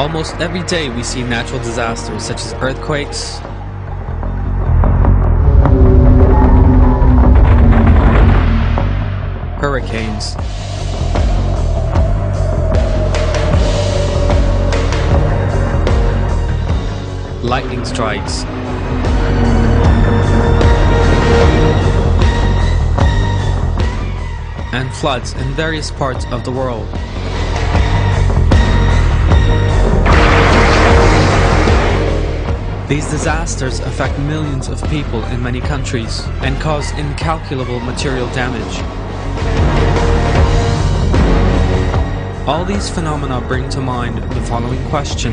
Almost every day we see natural disasters such as earthquakes, hurricanes, lightning strikes, and floods in various parts of the world. These disasters affect millions of people in many countries and cause incalculable material damage. All these phenomena bring to mind the following question: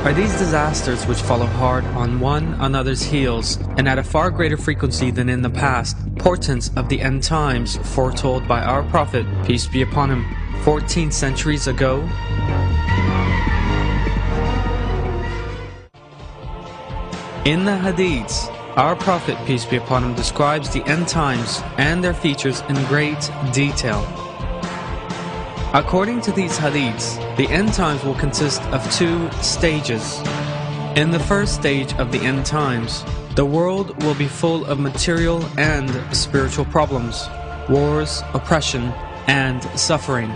are these disasters which follow hard on one another's heels and at a far greater frequency than in the past portents of the end times foretold by our Prophet, peace be upon him, 14 centuries ago? In the Hadiths, our Prophet, peace be upon him, describes the end times and their features in great detail. According to these Hadiths, the end times will consist of two stages. In the first stage of the end times, the world will be full of material and spiritual problems, wars, oppression, and suffering.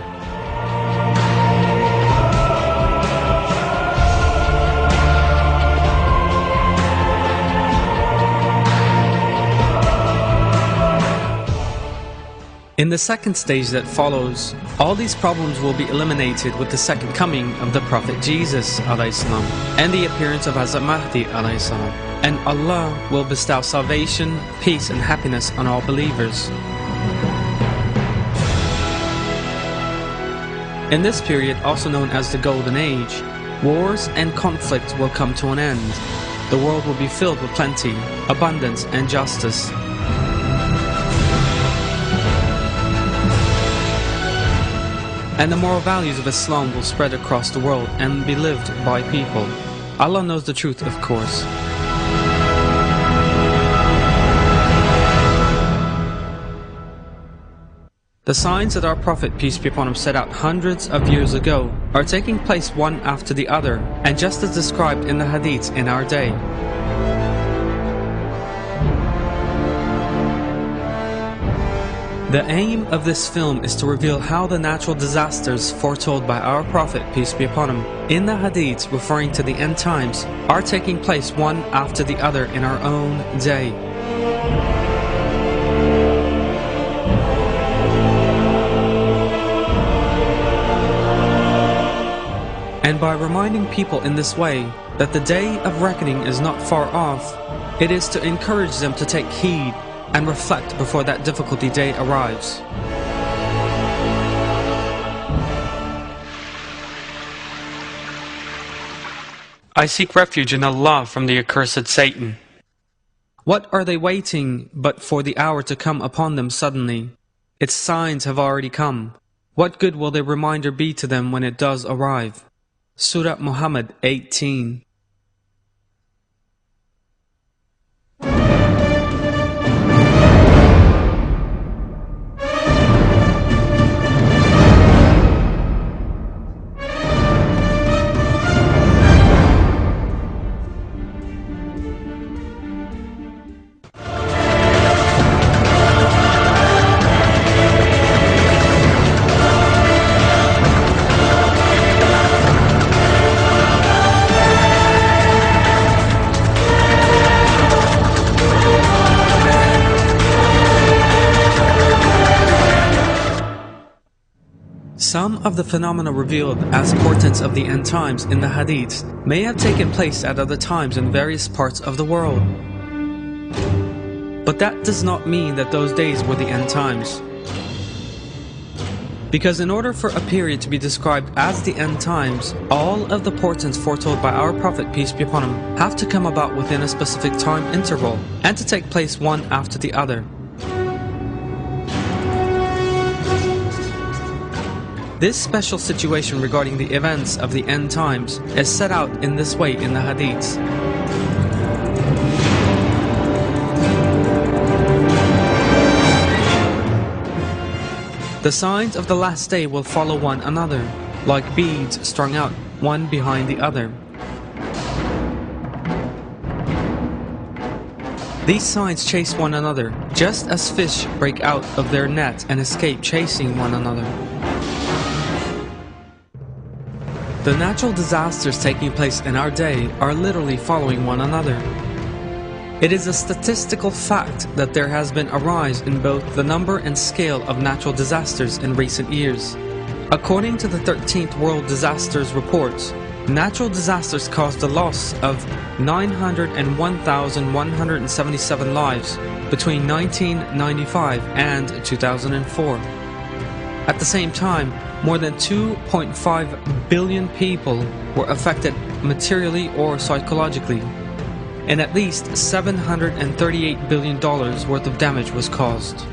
In the second stage that follows, all these problems will be eliminated with the second coming of the Prophet Jesus ﷺ and the appearance of Hazrat Mahdi ﷺ, and Allah will bestow salvation, peace and happiness on all believers. In this period, also known as the Golden Age, wars and conflict will come to an end. The world will be filled with plenty, abundance and justice. And the moral values of Islam will spread across the world and be lived by people. Allah knows the truth, of course. The signs that our Prophet, peace be upon him, set out hundreds of years ago are taking place one after the other, and just as described in the Hadiths in our day. The aim of this film is to reveal how the natural disasters foretold by our Prophet, peace be upon him, in the Hadiths referring to the end times, are taking place one after the other in our own day. And by reminding people in this way that the day of reckoning is not far off, it is to encourage them to take heed and reflect before that difficulty day arrives. I seek refuge in Allah from the accursed Satan. What are they waiting but for the hour to come upon them suddenly? Its signs have already come. What good will their reminder be to them when it does arrive? Surah Muhammad 18. Some of the phenomena revealed as portents of the end times in the Hadiths may have taken place at other times in various parts of the world. But that does not mean that those days were the end times. Because in order for a period to be described as the end times, all of the portents foretold by our Prophet, peace be upon him, have to come about within a specific time interval and to take place one after the other. This special situation regarding the events of the end times is set out in this way in the Hadiths. The signs of the last day will follow one another. like beads strung out one behind the other. These signs chase one another, just as fish break out of their net and escape chasing one another. The natural disasters taking place in our day are literally following one another. It is a statistical fact that there has been a rise in both the number and scale of natural disasters in recent years. According to the 13th World Disasters Report, natural disasters caused the loss of 901,177 lives between 1995 and 2004. At the same time, more than 2.5 billion people were affected materially or psychologically, and at least $738 billion worth of damage was caused.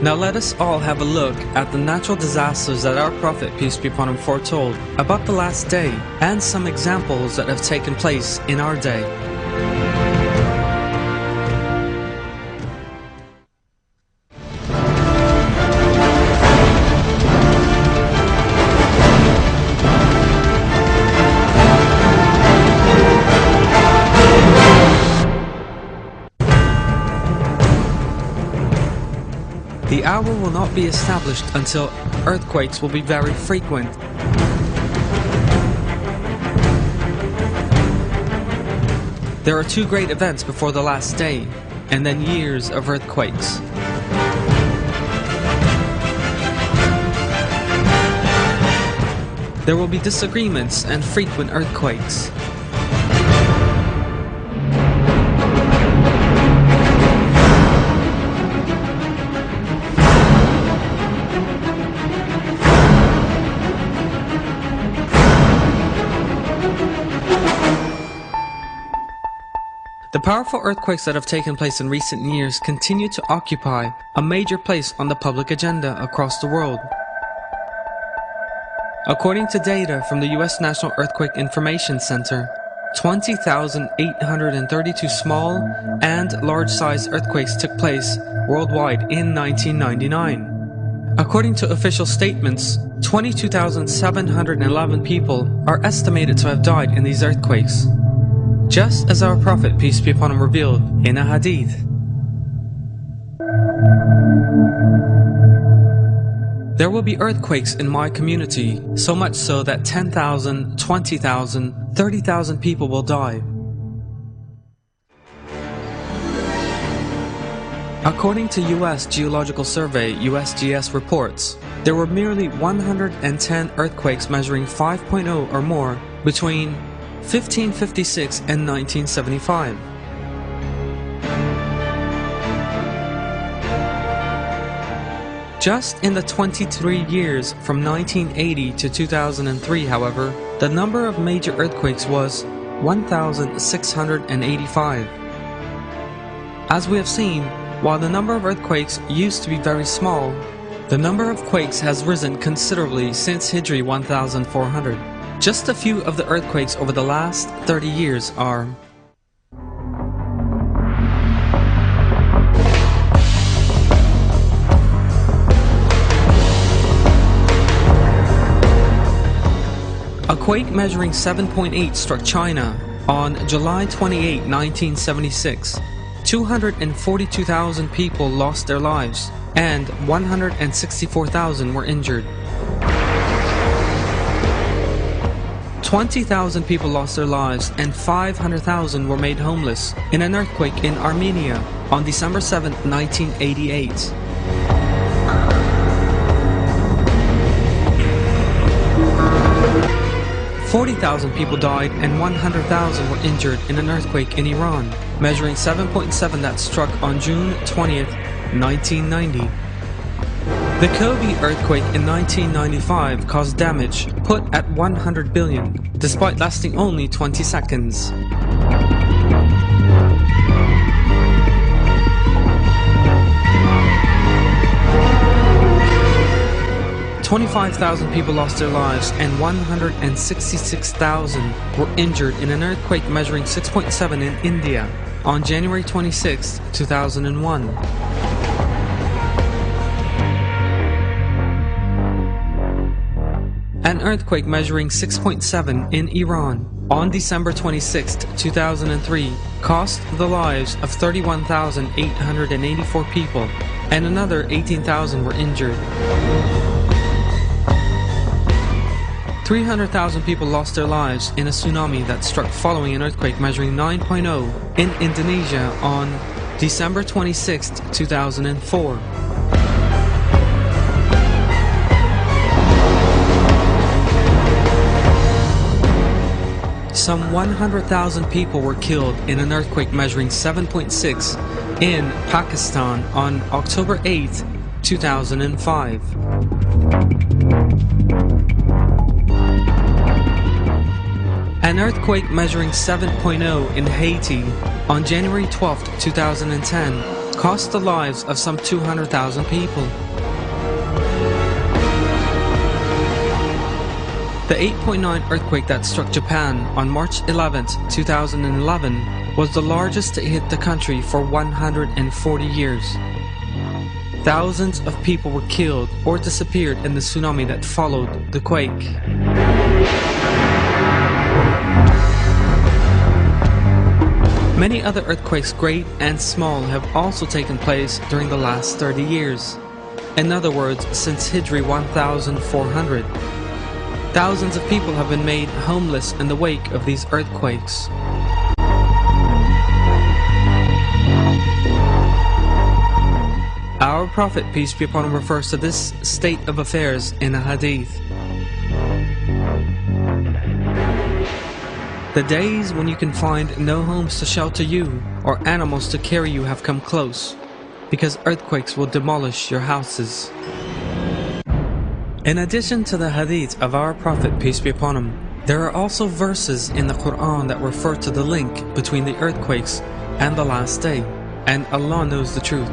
Now let us all have a look at the natural disasters that our Prophet, peace be upon him, foretold about the last day, and some examples that have taken place in our day. The hour will not be established until earthquakes will be very frequent. There are two great events before the last day, and then years of earthquakes. There will be disagreements and frequent earthquakes. The powerful earthquakes that have taken place in recent years continue to occupy a major place on the public agenda across the world. According to data from the U.S. National Earthquake Information Center, 20,832 small and large-sized earthquakes took place worldwide in 1999. According to official statements, 22,711 people are estimated to have died in these earthquakes, just as our Prophet, peace be upon him, revealed in a hadith. There will be earthquakes in my community, so much so that 10,000, 20,000, 30,000 people will die. According to U.S. Geological Survey (USGS) reports, there were merely 110 earthquakes measuring 5.0 or more between 1556 and 1975. Just in the 23 years from 1980 to 2003, however, the number of major earthquakes was 1,685. As we have seen, while the number of earthquakes used to be very small, the number of quakes has risen considerably since Hijri 1400. Just a few of the earthquakes over the last 30 years are: a quake measuring 7.8 struck China on July 28, 1976. 242,000 people lost their lives and 164,000 were injured. 20,000 people lost their lives and 500,000 were made homeless in an earthquake in Armenia on December 7, 1988. $40,000 people died and 100,000 were injured in an earthquake in Iran, measuring 7.7 that struck on June 20th, 1990. The Kobe earthquake in 1995 caused damage put at 100 billion, despite lasting only 20 seconds. $25,000 people lost their lives and 166,000 were injured in an earthquake measuring 6.7 in India on January 26, 2001. An earthquake measuring 6.7 in Iran on December 26, 2003 cost the lives of 31,884 people and another 18,000 were injured. 300,000 people lost their lives in a tsunami that struck following an earthquake measuring 9.0 in Indonesia on December 26, 2004. Some 100,000 people were killed in an earthquake measuring 7.6 in Pakistan on October 8, 2005. An earthquake measuring 7.0 in Haiti on January 12, 2010 cost the lives of some 200,000 people. The 8.9 earthquake that struck Japan on March 11, 2011 was the largest to hit the country for 140 years. Thousands of people were killed or disappeared in the tsunami that followed the quake. Many other earthquakes, great and small, have also taken place during the last 30 years. In other words, since Hijri 1400. Thousands of people have been made homeless in the wake of these earthquakes. Our Prophet, peace be upon him, refers to this state of affairs in a hadith. The days when you can find no homes to shelter you or animals to carry you have come close, because earthquakes will demolish your houses. In addition to the hadith of our Prophet, peace be upon him, there are also verses in the Quran that refer to the link between the earthquakes and the last day, and Allah knows the truth.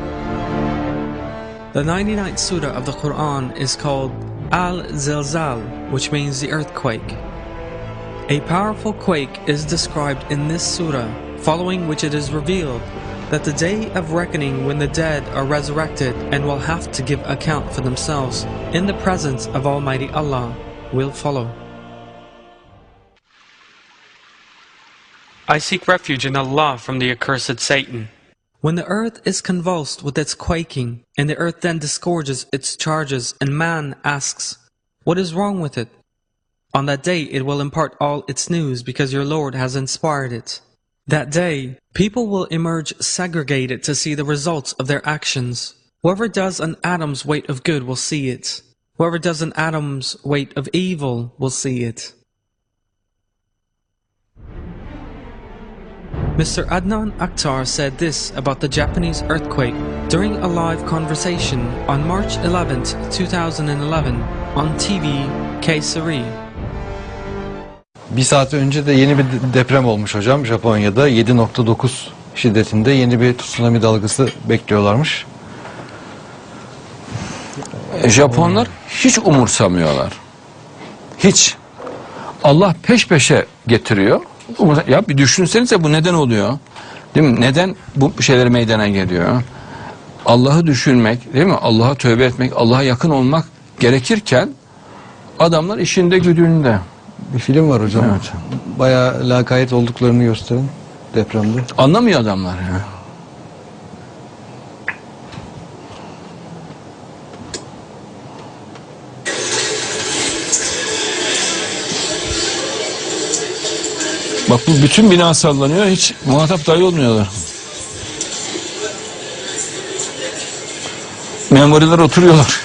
The 99th surah of the Quran is called Al-Zilzal, which means the earthquake. A powerful quake is described in this surah, following which it is revealed that the day of reckoning, when the dead are resurrected and will have to give account for themselves in the presence of Almighty Allah, will follow. I seek refuge in Allah from the accursed Satan. When the earth is convulsed with its quaking, and the earth then disgorges its charges, and man asks, "What is wrong with it?" On that day it will impart all its news, because your Lord has inspired it. That day, people will emerge segregated to see the results of their actions. Whoever does an atom's weight of good will see it. Whoever does an atom's weight of evil will see it. Mr. Adnan Akhtar said this about the Japanese earthquake during a live conversation on March 11, 2011 on TV Kayseri. Bir saat önce de yeni bir deprem olmuş hocam Japonya'da 7.9 şiddetinde yeni bir tsunami dalgası bekliyorlarmış. Japonlar hiç umursamıyorlar. Hiç. Allah peş peşe getiriyor. Ya bir düşünsenize bu neden oluyor? Değil mi? Neden bu şeyler meydana geliyor? Allah'ı düşünmek, değil mi? Allah'a tövbe etmek, Allah'a yakın olmak gerekirken adamlar işinde güdüğünde. Bir film var hocam. Evet. Bayağı lakayt olduklarını gösteren depremde. Anlamıyor adamlar ya. Bak bu bütün bina sallanıyor, hiç muhatap dahi olmuyorlar. Memuriler oturuyorlar.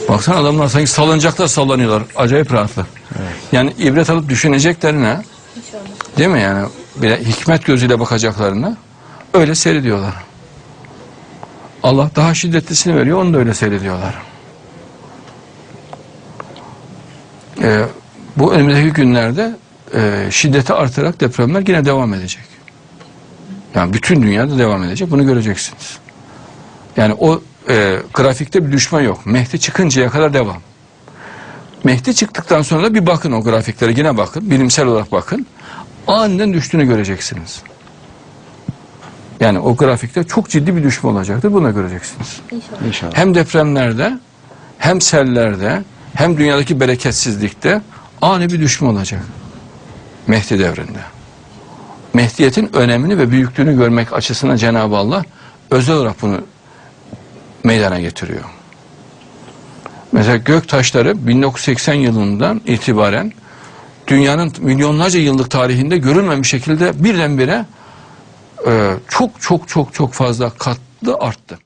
Baksana adamlar sanki salıncakta sallanıyorlar. Acayip rahatlar. Evet. Yani ibret alıp düşüneceklerine, değil mi yani? Bir hikmet gözüyle bakacaklarına öyle seyrediyorlar. Allah daha şiddetlisini veriyor, onu da öyle seyrediyorlar. Bu önümüzdeki günlerde şiddeti artarak depremler yine devam edecek. Yani bütün dünyada devam edecek. Bunu göreceksiniz. Yani o grafikte bir düşme yok. Mehdi çıkıncaya kadar devam. Mehdi çıktıktan sonra da bir bakın o grafiklere, yine bakın. Bilimsel olarak bakın. Aniden düştüğünü göreceksiniz. Yani o grafikte çok ciddi bir düşme olacaktır. Bunu da göreceksiniz. İnşallah. Hem depremlerde, hem sellerde, hem dünyadaki bereketsizlikte ani bir düşme olacak. Mehdi devrinde. Mehdiyetin önemini ve büyüklüğünü görmek açısından Cenab-ı Allah özel olarak bunu meydana getiriyor. Mesela gök taşları 1980 yılından itibaren dünyanın milyonlarca yıllık tarihinde görülmemiş şekilde birdenbire çok fazla katlı arttı.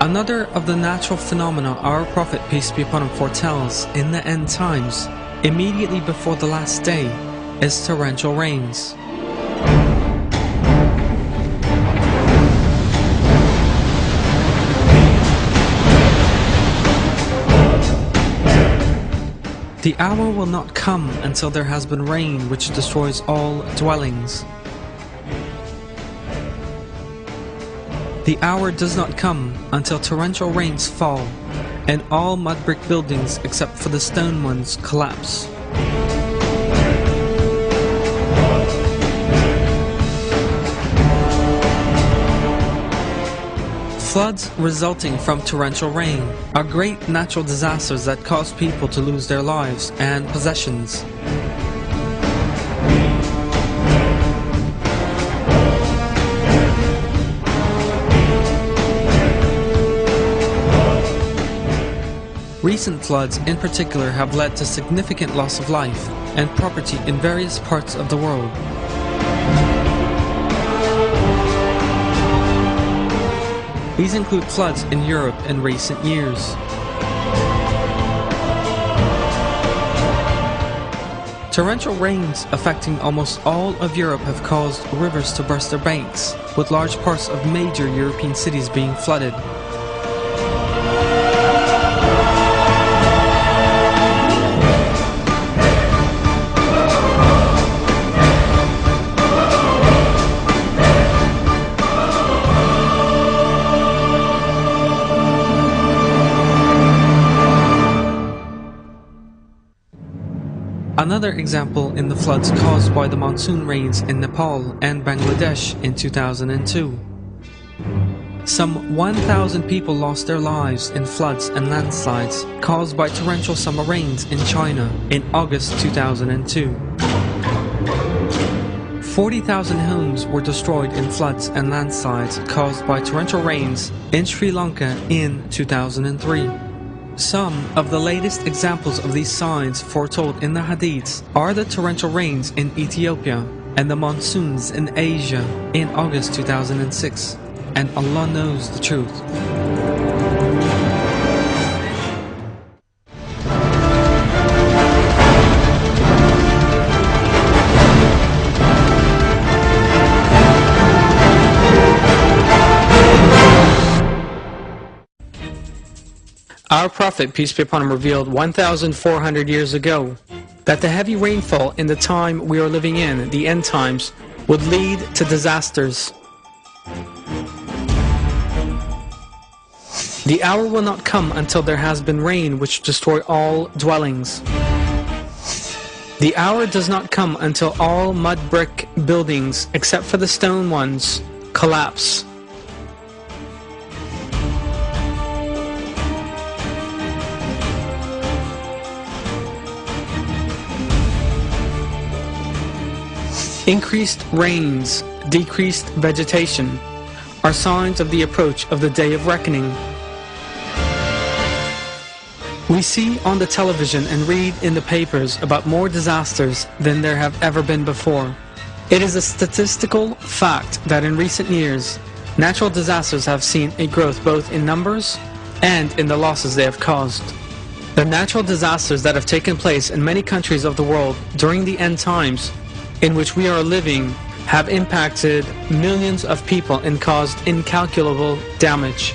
Another of the natural phenomena our Prophet, peace be upon him, foretells in the end times, immediately before the last day, is torrential rains. The hour will not come until there has been rain which destroys all dwellings. The hour does not come until torrential rains fall, and all mud brick buildings except for the stone ones collapse. Floods resulting from torrential rain are great natural disasters that cause people to lose their lives and possessions. Recent floods in particular have led to significant loss of life and property in various parts of the world. These include floods in Europe in recent years. Torrential rains affecting almost all of Europe have caused rivers to burst their banks, with large parts of major European cities being flooded. Another example in the floods caused by the monsoon rains in Nepal and Bangladesh in 2002. Some 1,000 people lost their lives in floods and landslides caused by torrential summer rains in China in August 2002. 40,000 homes were destroyed in floods and landslides caused by torrential rains in Sri Lanka in 2003. Some of the latest examples of these signs foretold in the Hadiths are the torrential rains in Ethiopia and the monsoons in Asia in August 2006, and Allah knows the truth. Our Prophet, peace be upon him, revealed 1,400 years ago that the heavy rainfall in the time we are living in, the end times, would lead to disasters. The hour will not come until there has been rain which destroy all dwellings. The hour does not come until all mud brick buildings, except for the stone ones, collapse. Increased rains, decreased vegetation are signs of the approach of the day of reckoning. We see on the television and read in the papers about more disasters than there have ever been before. It is a statistical fact that in recent years, natural disasters have seen a growth both in numbers and in the losses they have caused. The natural disasters that have taken place in many countries of the world during the end times in which we are living have impacted millions of people and caused incalculable damage.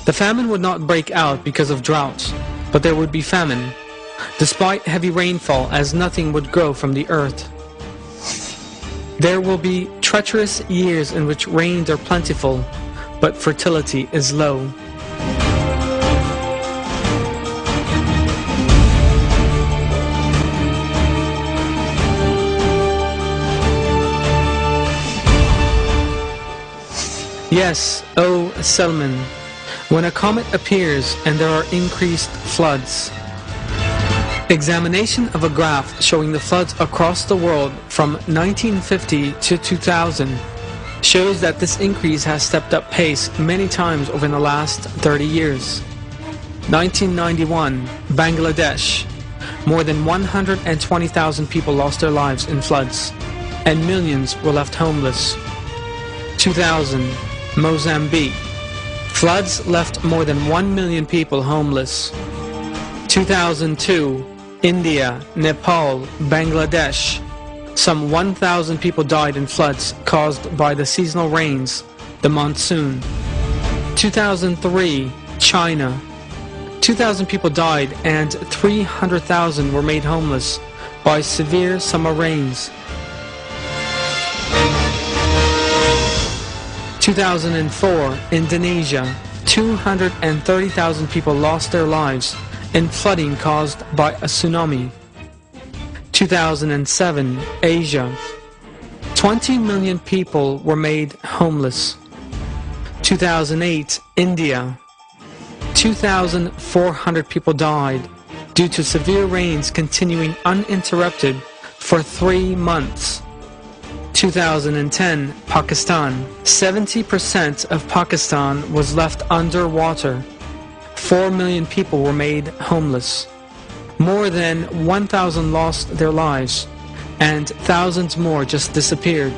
The famine would not break out because of drought, but there would be famine, despite heavy rainfall, as nothing would grow from the earth. There will be treacherous years in which rains are plentiful, but fertility is low. Yes, O Selman, when a comet appears and there are increased floods. Examination of a graph showing the floods across the world from 1950 to 2000 shows that this increase has stepped up pace many times over the last 30 years. 1991, Bangladesh. More than 120,000 people lost their lives in floods, and millions were left homeless. 2000, Mozambique. Floods left more than 1 million people homeless. 2002, India, Nepal, Bangladesh. Some 1,000 people died in floods caused by the seasonal rains, the monsoon. 2003, China. 2,000 people died and 300,000 were made homeless by severe summer rains. 2004, Indonesia. 230,000 people lost their lives in flooding caused by a tsunami. 2007, Asia. 20 million people were made homeless. 2008, India. 2,400 people died due to severe rains continuing uninterrupted for 3 months. 2010, Pakistan. 70% of Pakistan was left underwater. 4 million people were made homeless. More than 1,000 lost their lives, and thousands more just disappeared.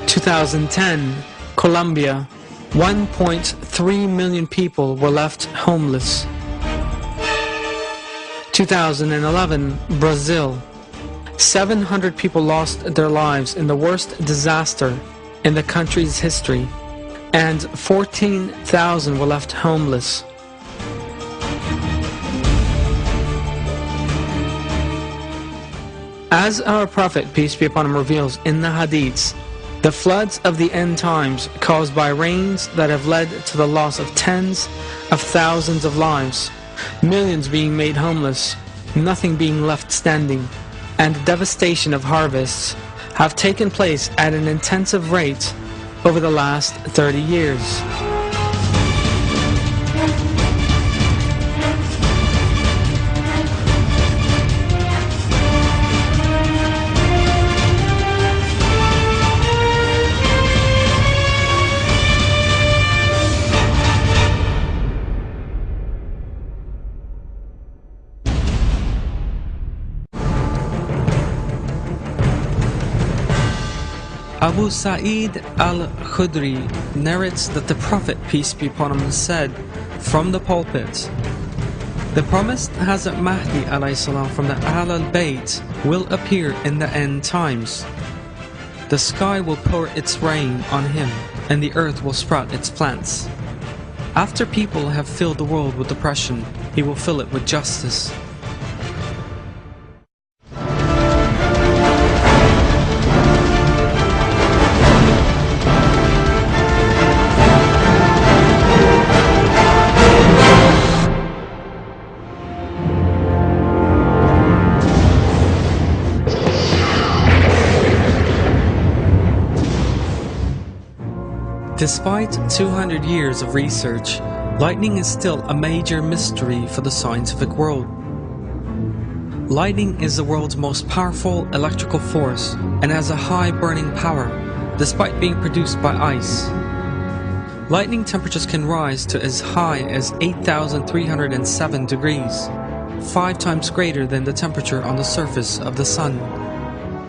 2010, Colombia. 1.3 million people were left homeless. 2011, Brazil. 700 people lost their lives in the worst disaster in the country's history, and 14,000 were left homeless. As our Prophet, peace be upon him, reveals in the Hadiths, the floods of the end times caused by rains that have led to the loss of tens of thousands of lives, millions being made homeless, nothing being left standing, and devastation of harvests have taken place at an intensive rate over the last 30 years. Abu Sa'id al-Khudri narrates that the Prophet, peace be upon him, said from the pulpit, "The promised Hazrat Mahdi alayhi salam from the Ahl al-Bayt will appear in the end times. The sky will pour its rain on him, and the earth will sprout its plants. After people have filled the world with oppression, he will fill it with justice." Despite 200 years of research, lightning is still a major mystery for the scientific world. Lightning is the world's most powerful electrical force and has a high burning power, despite being produced by ice. Lightning temperatures can rise to as high as 8,307 degrees, 5 times greater than the temperature on the surface of the sun.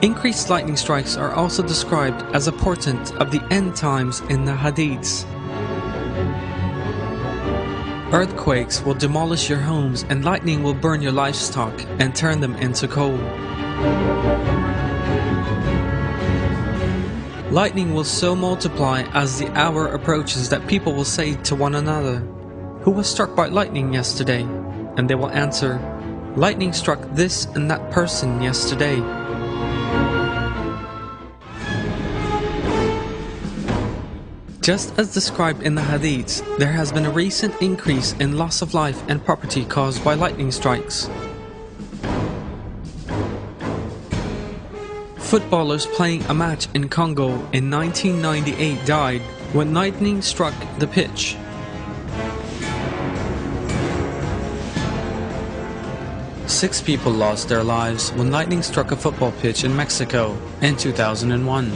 Increased lightning strikes are also described as a portent of the end times in the Hadiths. Earthquakes will demolish your homes, and lightning will burn your livestock and turn them into coal. Lightning will so multiply as the hour approaches that people will say to one another, "Who was struck by lightning yesterday?" And they will answer, "Lightning struck this and that person yesterday." Just as described in the Hadiths, there has been a recent increase in loss of life and property caused by lightning strikes. Footballers playing a match in Congo in 1998 died when lightning struck the pitch. Six people lost their lives when lightning struck a football pitch in Mexico in 2001.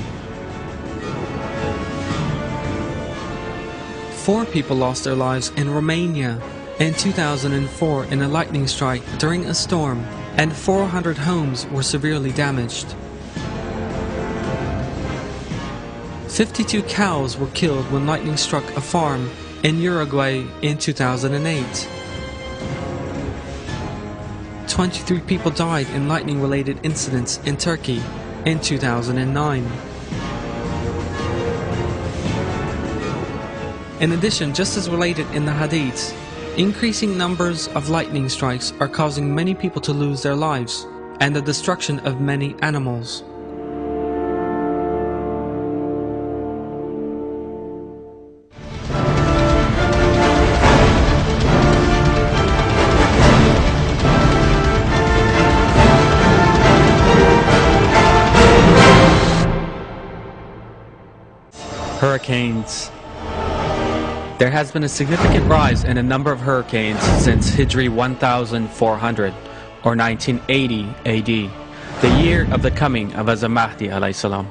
4 people lost their lives in Romania in 2004 in a lightning strike during a storm, and 400 homes were severely damaged. 52 cows were killed when lightning struck a farm in Uruguay in 2008. 23 people died in lightning-related incidents in Turkey in 2009. In addition, just as related in the Hadiths, increasing numbers of lightning strikes are causing many people to lose their lives and the destruction of many animals. Hurricanes. There has been a significant rise in a number of hurricanes since Hijri 1400 or 1980 AD, the year of the coming of Mahdi alayhi salam.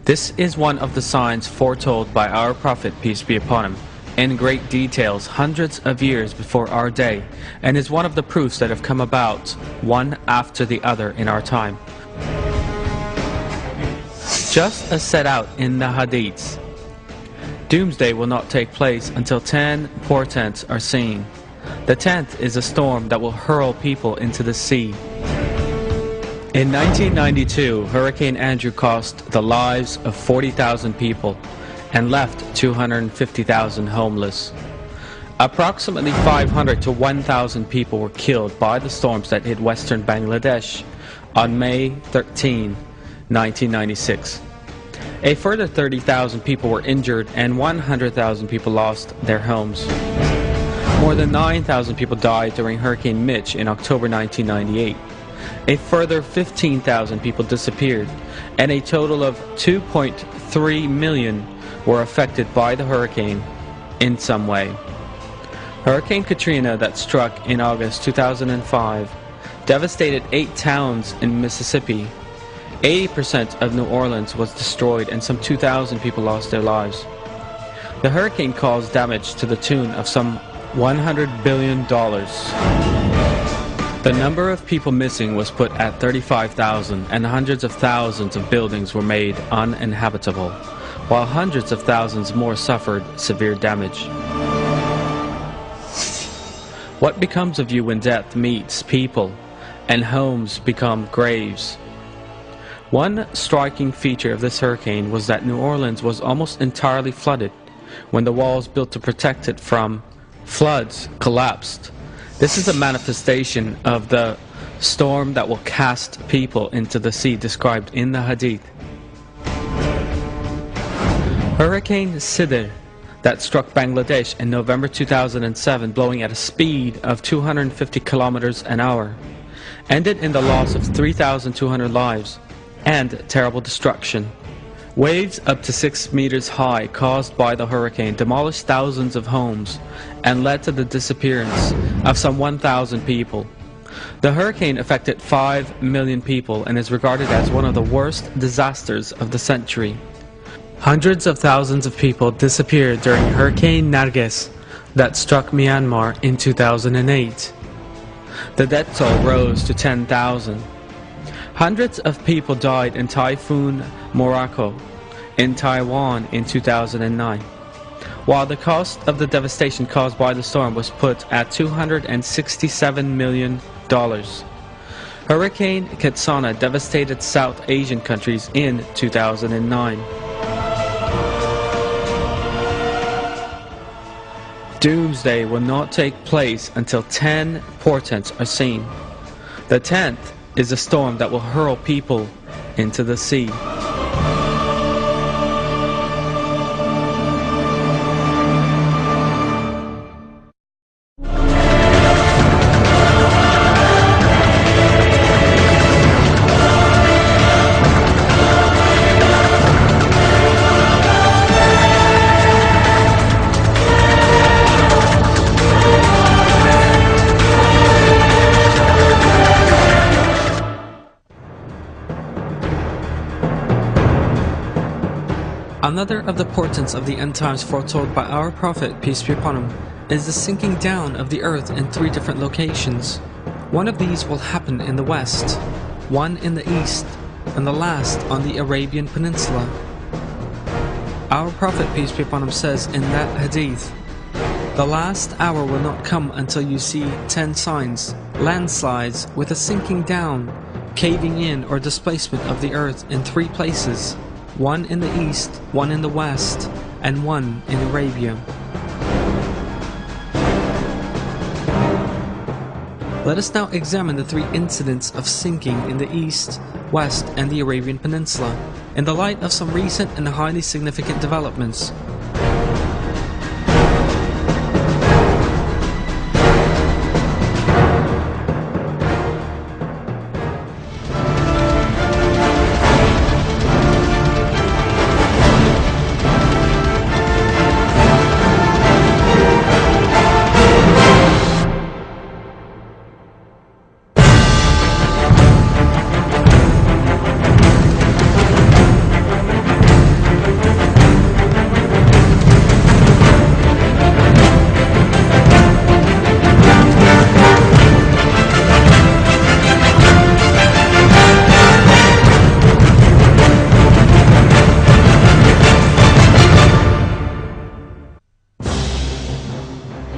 This is one of the signs foretold by our Prophet, peace be upon him, in great details hundreds of years before our day, and is one of the proofs that have come about one after the other in our time. Just as set out in the Hadiths, Doomsday will not take place until 10 portents are seen. The 10th is a storm that will hurl people into the sea. In 1992, Hurricane Andrew cost the lives of 40,000 people and left 250,000 homeless. Approximately 500 to 1,000 people were killed by the storms that hit western Bangladesh on May 13, 1996. A further 30,000 people were injured and 100,000 people lost their homes. More than 9,000 people died during Hurricane Mitch in October 1998. A further 15,000 people disappeared, and a total of 2.3 million were affected by the hurricane in some way. Hurricane Katrina that struck in August 2005 devastated 8 towns in Mississippi. 80% of New Orleans was destroyed and some 2,000 people lost their lives. The hurricane caused damage to the tune of some $100 billion. The number of people missing was put at 35,000, and hundreds of thousands of buildings were made uninhabitable, while hundreds of thousands more suffered severe damage. What becomes of you when death meets people and homes become graves? One striking feature of this hurricane was that New Orleans was almost entirely flooded when the walls built to protect it from floods collapsed. This is a manifestation of the storm that will cast people into the sea described in the Hadith. Hurricane Sidr that struck Bangladesh in November 2007, blowing at a speed of 250 kilometers an hour, ended in the loss of 3,200 lives and terrible destruction. Waves up to 6 meters high caused by the hurricane demolished thousands of homes and led to the disappearance of some 1,000 people. The hurricane affected 5 million people and is regarded as one of the worst disasters of the century. Hundreds of thousands of people disappeared during Hurricane Nargis that struck Myanmar in 2008. The death toll rose to 10,000. Hundreds of people died in Typhoon Morakot in Taiwan in 2009, while the cost of the devastation caused by the storm was put at $267 million. Hurricane Ketsana devastated South Asian countries in 2009. Doomsday will not take place until 10 portents are seen. The 10th is a storm that will hurl people into the sea. Another of the portents of the end times foretold by our Prophet, peace be upon him, is the sinking down of the earth in 3 different locations. One of these will happen in the west, one in the east, and the last on the Arabian Peninsula. Our Prophet, peace be upon him, says in that hadith, "The last hour will not come until you see 10 signs, landslides with a sinking down, caving in or displacement of the earth in 3 places, one in the east, one in the west, and one in Arabia." Let us now examine the 3 incidents of sinking in the east, west, and the Arabian Peninsula, in the light of some recent and highly significant developments.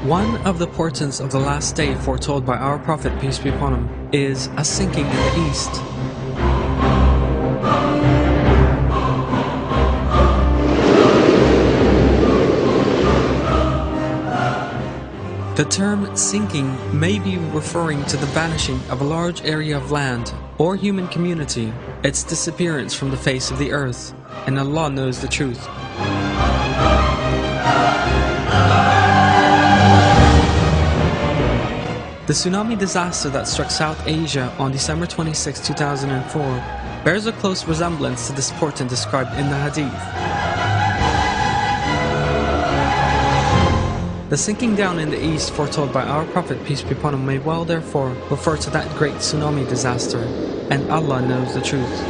One of the portents of the last day foretold by our Prophet, peace be upon him, is a sinking in the east. The term sinking may be referring to the vanishing of a large area of land or human community, its disappearance from the face of the earth, and Allah knows the truth. The tsunami disaster that struck South Asia on December 26, 2004 bears a close resemblance to this portent described in the hadith. The sinking down in the east foretold by our Prophet, peace be upon him, may well therefore refer to that great tsunami disaster, and Allah knows the truth.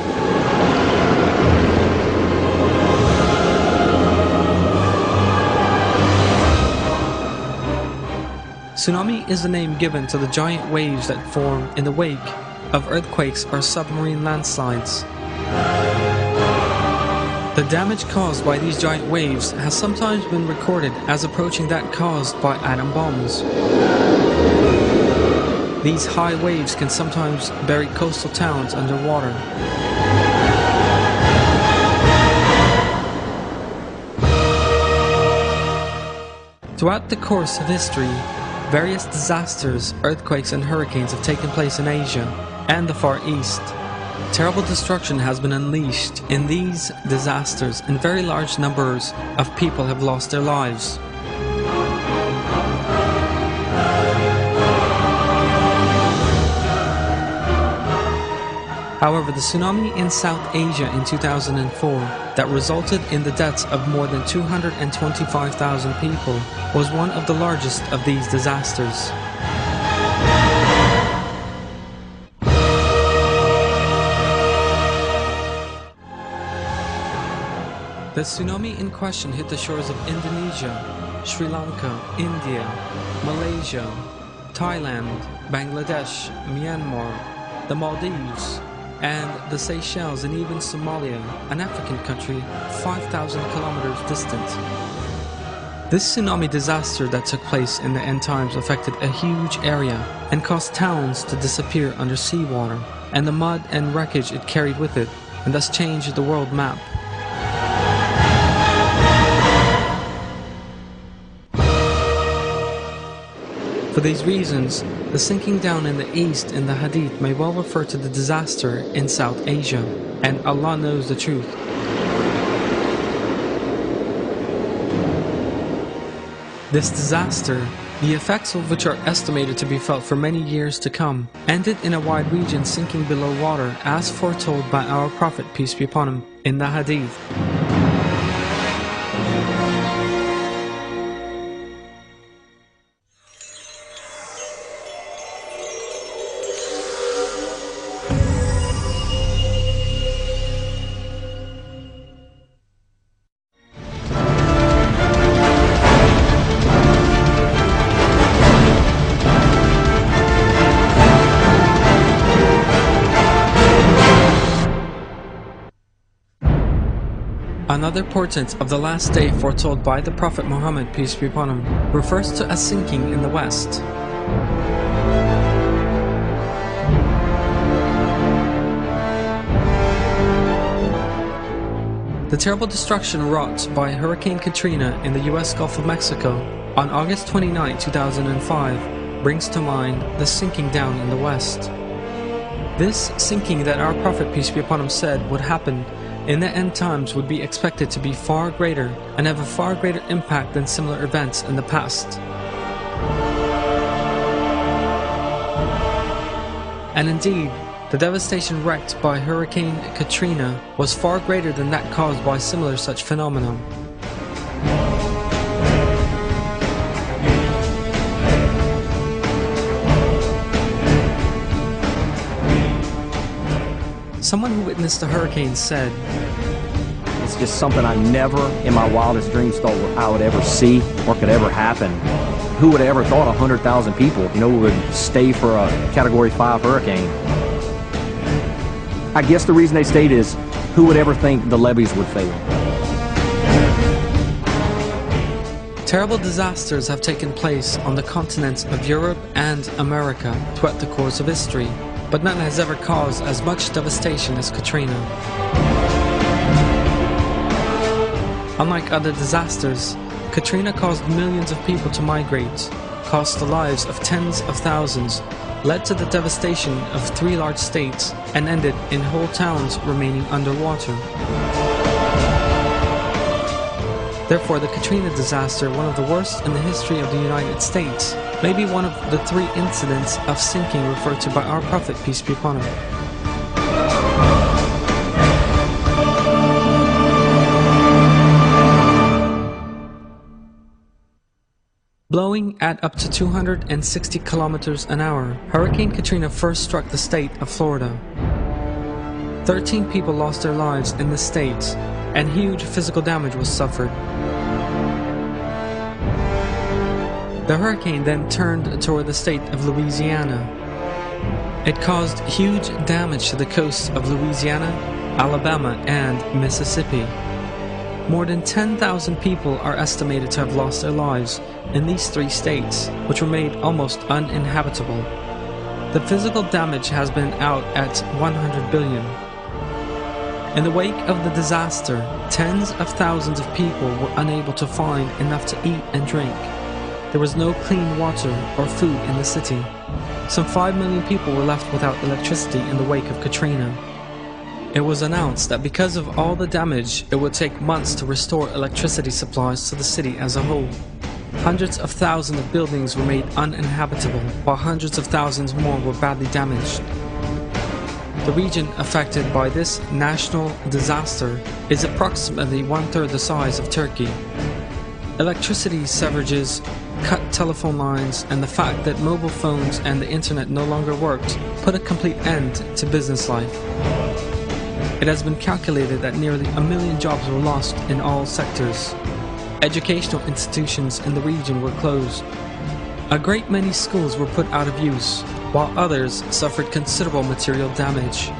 Tsunami is the name given to the giant waves that form in the wake of earthquakes or submarine landslides. The damage caused by these giant waves has sometimes been recorded as approaching that caused by atom bombs. These high waves can sometimes bury coastal towns underwater. Throughout the course of history, various disasters, earthquakes and hurricanes have taken place in Asia and the Far East. Terrible destruction has been unleashed in these disasters and very large numbers of people have lost their lives. However, the tsunami in South Asia in 2004 that resulted in the deaths of more than 225,000 people was one of the largest of these disasters. The tsunami in question hit the shores of Indonesia, Sri Lanka, India, Malaysia, Thailand, Bangladesh, Myanmar, the Maldives, and the Seychelles, and even Somalia, an African country 5,000 kilometers distant. This tsunami disaster that took place in the end times affected a huge area and caused towns to disappear under seawater and the mud and wreckage it carried with it, and thus changed the world map. For these reasons, the sinking down in the east in the Hadith may well refer to the disaster in South Asia, and Allah knows the truth. This disaster, the effects of which are estimated to be felt for many years to come, ended in a wide region sinking below water as foretold by our Prophet, peace be upon him, in the Hadith. Another portent of the last day foretold by the Prophet Muhammad, peace be upon him, refers to a sinking in the west. The terrible destruction wrought by Hurricane Katrina in the US Gulf of Mexico on August 29, 2005 brings to mind the sinking down in the west. This sinking that our Prophet, peace be upon him, said would happen in the end times would be expected to be far greater and have a far greater impact than similar events in the past. And indeed, the devastation wreaked by Hurricane Katrina was far greater than that caused by similar such phenomena. Someone who witnessed the hurricane said, "It's just something I never in my wildest dreams thought I would ever see or could ever happen. Who would have ever thought 100,000 people, would stay for a Category 5 hurricane? I guess the reason they stayed is, who would ever think the levees would fail?" Terrible disasters have taken place on the continents of Europe and America throughout the course of history, but none has ever caused as much devastation as Katrina. Unlike other disasters, Katrina caused millions of people to migrate, cost the lives of tens of thousands, led to the devastation of 3 large states, and ended in whole towns remaining underwater. Therefore, the Katrina disaster, one of the worst in the history of the United States, may be one of the 3 incidents of sinking referred to by our Prophet, peace be upon him. Blowing at up to 260 kilometers an hour, Hurricane Katrina first struck the state of Florida. 13 people lost their lives in the state, and huge physical damage was suffered. The hurricane then turned toward the state of Louisiana. It caused huge damage to the coasts of Louisiana, Alabama, and Mississippi. More than 10,000 people are estimated to have lost their lives in these 3 states, which were made almost uninhabitable. The physical damage has been out at 100 billion. In the wake of the disaster, tens of thousands of people were unable to find enough to eat and drink. There was no clean water or food in the city. Some 5 million people were left without electricity in the wake of Katrina. It was announced that because of all the damage, it would take months to restore electricity supplies to the city as a whole. Hundreds of thousands of buildings were made uninhabitable, while hundreds of thousands more were badly damaged. The region affected by this national disaster is approximately one-third the size of Turkey. Electricity severages, cut telephone lines, and the fact that mobile phones and the internet no longer worked put a complete end to business life. It has been calculated that nearly 1 million jobs were lost in all sectors. Educational institutions in the region were closed. A great many schools were put out of use, while others suffered considerable material damage.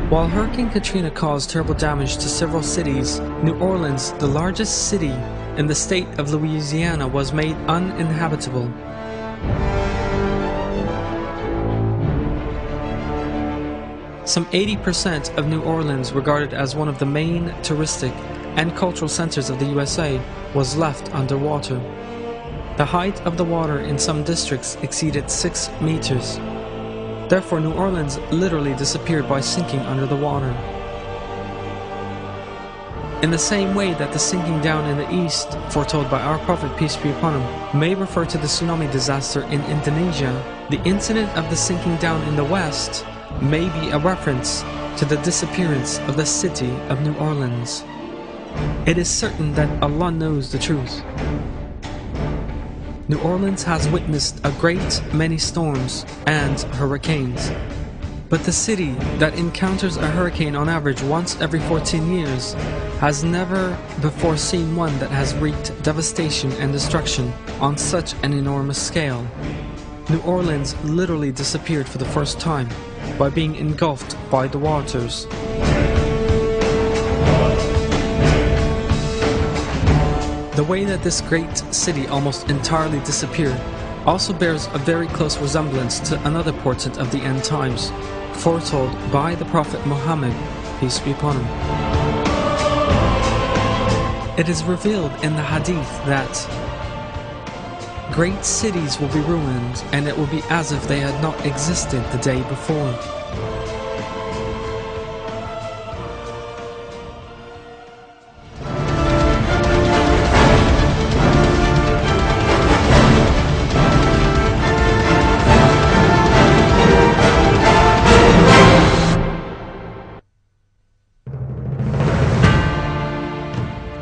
While Hurricane Katrina caused terrible damage to several cities, New Orleans, the largest city in the state of Louisiana, was made uninhabitable. Some 80% of New Orleans, regarded as one of the main touristic and cultural centers of the USA, was left underwater. The height of the water in some districts exceeded 6 meters. Therefore, New Orleans literally disappeared by sinking under the water. In the same way that the sinking down in the east, foretold by our Prophet, peace be upon him, may refer to the tsunami disaster in Indonesia, the incident of the sinking down in the west may be a reference to the disappearance of the city of New Orleans. It is certain that Allah knows the truth. New Orleans has witnessed a great many storms and hurricanes, but the city that encounters a hurricane on average once every 14 years has never before seen one that has wreaked devastation and destruction on such an enormous scale. New Orleans literally disappeared for the first time by being engulfed by the waters. The way that this great city almost entirely disappeared also bears a very close resemblance to another portent of the end times, foretold by the Prophet Muhammad, peace be upon him. It is revealed in the hadith that great cities will be ruined, and it will be as if they had not existed the day before.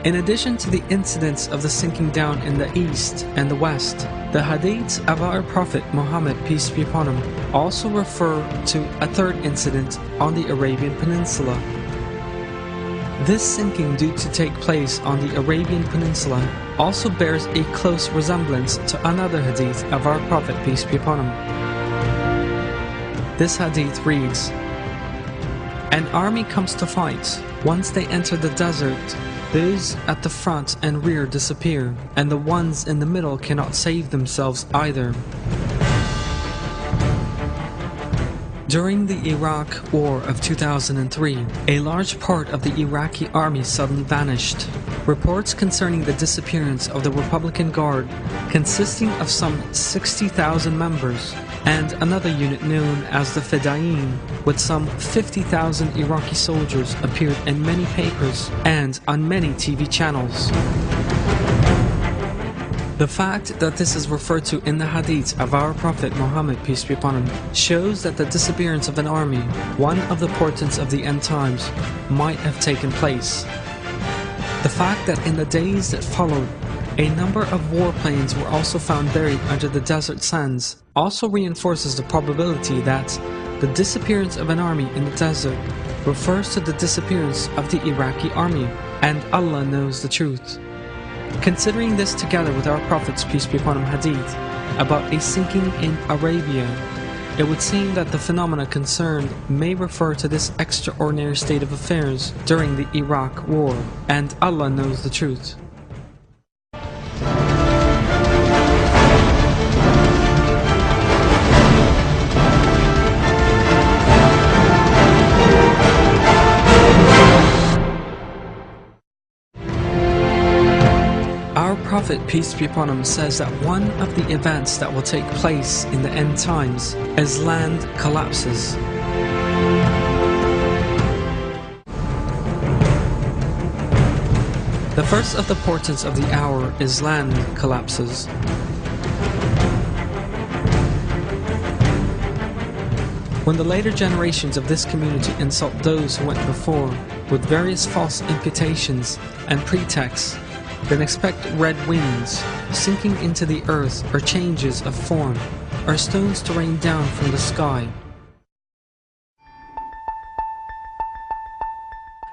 In addition to the incidents of the sinking down in the east and the west, the hadiths of our Prophet Muhammad, peace be upon him, also refer to a third incident on the Arabian Peninsula. This sinking due to take place on the Arabian Peninsula also bears a close resemblance to another hadith of our Prophet, peace be upon him. This hadith reads, "An army comes to fight. Once they enter the desert, those at the front and rear disappear, and the ones in the middle cannot save themselves either." During the Iraq War of 2003, a large part of the Iraqi army suddenly vanished. Reports concerning the disappearance of the Republican Guard, consisting of some 60,000 members, and another unit known as the Fedayeen, with some 50,000 Iraqi soldiers, appeared in many papers and on many TV channels. The fact that this is referred to in the hadith of our Prophet Muhammad, peace be upon him, shows that the disappearance of an army, one of the portents of the end times, might have taken place. The fact that in the days that followed, a number of warplanes were also found buried under the desert sands also reinforces the probability that the disappearance of an army in the desert refers to the disappearance of the Iraqi army, and Allah knows the truth. Considering this together with our Prophet's, peace be upon him, hadith about a sinking in Arabia, it would seem that the phenomena concerned may refer to this extraordinary state of affairs during the Iraq War, and Allah knows the truth. Prophet, peace be upon him, says that one of the events that will take place in the end times is land collapses. The first of the portents of the hour is land collapses. When the later generations of this community insult those who went before with various false imputations and pretexts, then expect red winds, sinking into the earth, or changes of form, or stones to rain down from the sky.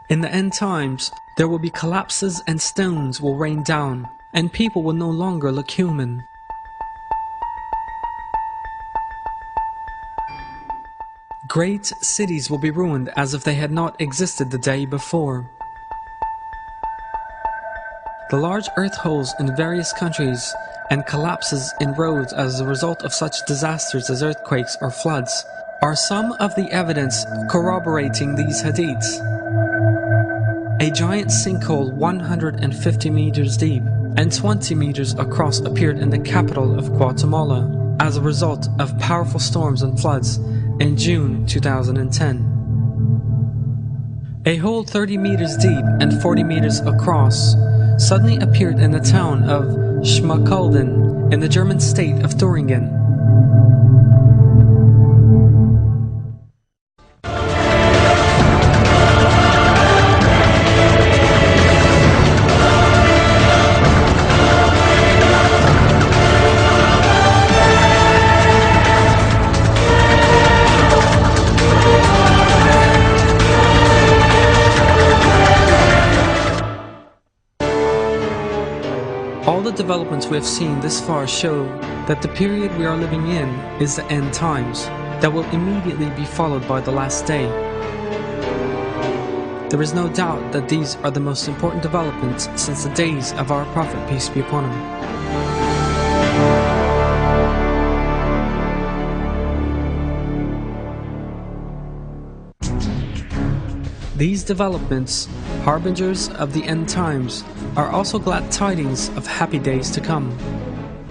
In the end times, there will be collapses and stones will rain down, and people will no longer look human. Great cities will be ruined as if they had not existed the day before. The large earth holes in various countries and collapses in roads as a result of such disasters as earthquakes or floods are some of the evidence corroborating these hadiths. A giant sinkhole 150 meters deep and 20 meters across appeared in the capital of Guatemala as a result of powerful storms and floods in June 2010. A hole 30 meters deep and 40 meters across suddenly appeared in the town of Schmalkalden in the German state of Thüringen. All the developments we have seen this far show that the period we are living in is the end times, that will immediately be followed by the last day. There is no doubt that these are the most important developments since the days of our Prophet, peace be upon him. These developments, harbingers of the end times, are also glad tidings of happy days to come.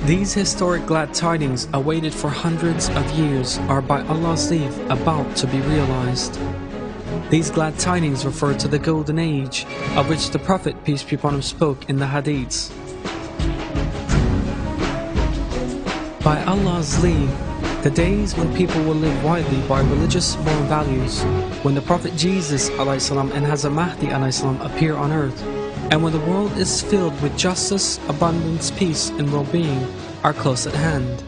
These historic glad tidings, awaited for hundreds of years, are by Allah's leave about to be realized. These glad tidings refer to the golden age of which the Prophet, peace be upon him, spoke in the hadiths. By Allah's leave, the days when people will live widely by religious moral values, when the Prophet Jesus ﷺ and Hazrat Mahdi ﷺ appear on earth, and when the world is filled with justice, abundance, peace, and well-being, are close at hand.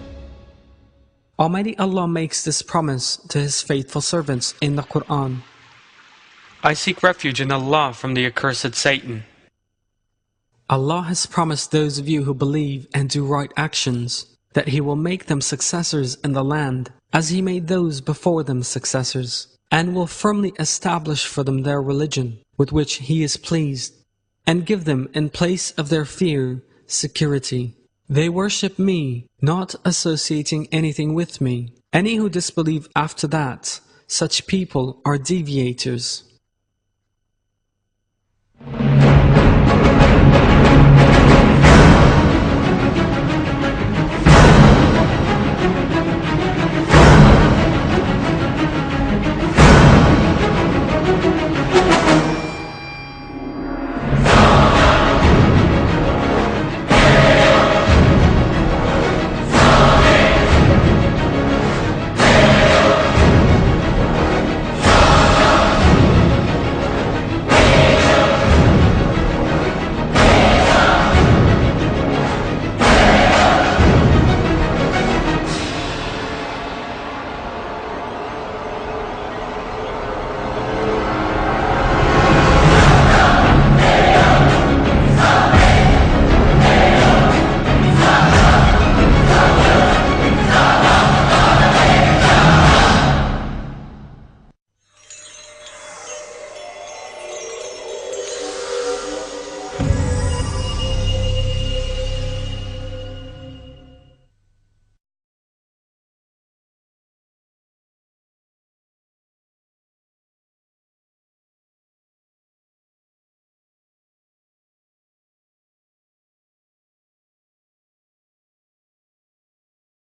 Almighty Allah makes this promise to His faithful servants in the Quran. I seek refuge in Allah from the accursed Satan. Allah has promised those of you who believe and do right actions that He will make them successors in the land, as He made those before them successors, and will firmly establish for them their religion, with which He is pleased, and give them in place of their fear, security. They worship me, not associating anything with me. Any who disbelieve after that, such people are deviators.